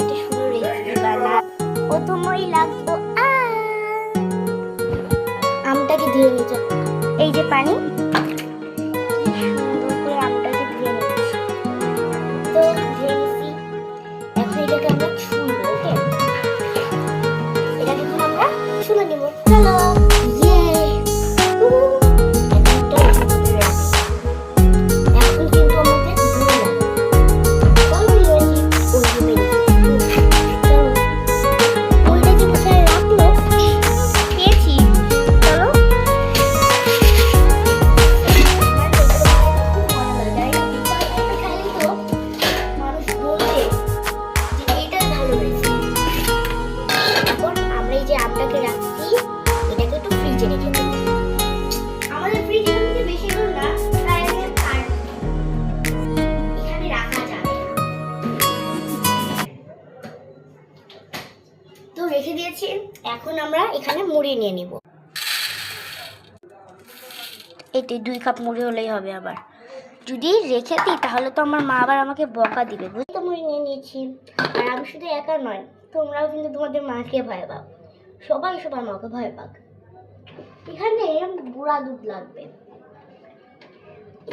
একটা সুন্দর রেসিপি বানা। প্রথমেই লাগতো আমটাকে ধুয়ে নিতে, এই যে পানি, সুন্দর করে আমটাকে ধুয়ে নিচ্ছি। তো ধুয়ে নিচ্ছি, এখন এটাকে আমরা ছুলবো। ওকে, এটাকে এখন আমরা ছুলে নিব। চলো, রেখে দিয়েছি। এখন আমরা এখানে মুড়ি নিয়ে নিব। এতে 2 কাপ মুড়ি হলেই হবে। আবার যদি রেখে দিই তাহলে তো আমার মা আবার আমাকে বকা দিবে। বুঝতে, মুড়ি নিয়ে নিয়েছি। আর আমি শুধু একা নয়, তোমরাও কিন্তু তোমাদের মাকে ভয় পাও। সবাই সবার মাকে ভয় পাক। এখানে গুঁড়া দুধ লাগবে।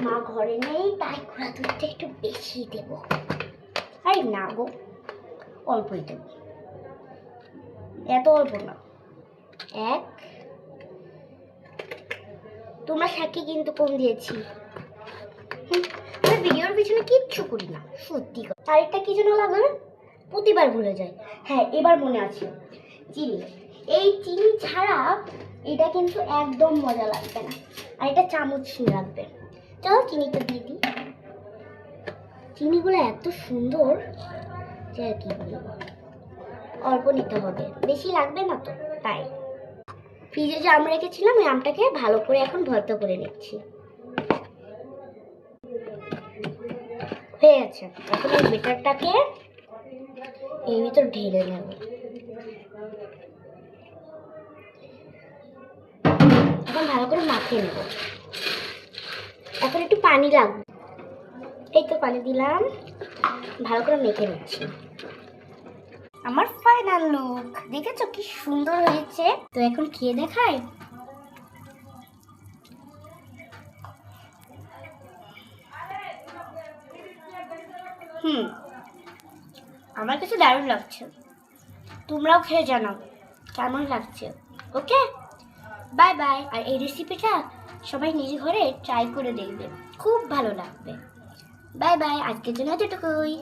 মা ঘরে নেই, তাই গুঁড়া দুধটা একটু বেশি দেব। আরে না গো, অল্পই দেব, এত অল্প না। তোমরা সাক্ষী কিন্তু কম দিয়েছি। আমি ভিডিওর পিছনে কিচ্ছু করি না, সত্যি কথা। আরেকটা কি যেন লাগবে, প্রতিবার ভুলে যাই। হ্যাঁ, এবার মনে আছে, চিনি। এই চিনি ছাড়া এটা কিন্তু একদম মজা লাগবে না। আর এটা চামচ লাগবে। চলো চিনিটা দিয়ে দিই। চিনিগুলো এত সুন্দর যে আর কি বলবো। অল্প নিতে হবে, বেশি লাগবে না তো, তাই। ফ্রিজে যে আম রেখেছিলাম, ওই আমটাকে ভালো করে এখন ভর্তা করে নিচ্ছি। হয়ে গেছে। এখন এই বেটারটাকে এর ভিতর ঢেলে নেব। এখন ভালো করে মাখিয়ে নেব। এখন একটু পানি লাগবে। এই তো পানি দিলাম, ভালো করে মেখে নিচ্ছি। আমার ফাইনাল লুক দেখেছো কি সুন্দর হয়েছে। তো এখন খেয়ে দেখাই। আমার কাছে দারুণ লাগছে। তোমরাও খেয়ে জানাও কেমন লাগছে। ওকে, বাই বাই। আর এই রেসিপিটা সবাই নিজে ঘরে ট্রাই করে দেখবে, খুব ভালো লাগবে। বাই বাই, আজকের জন্য এতটুকুই।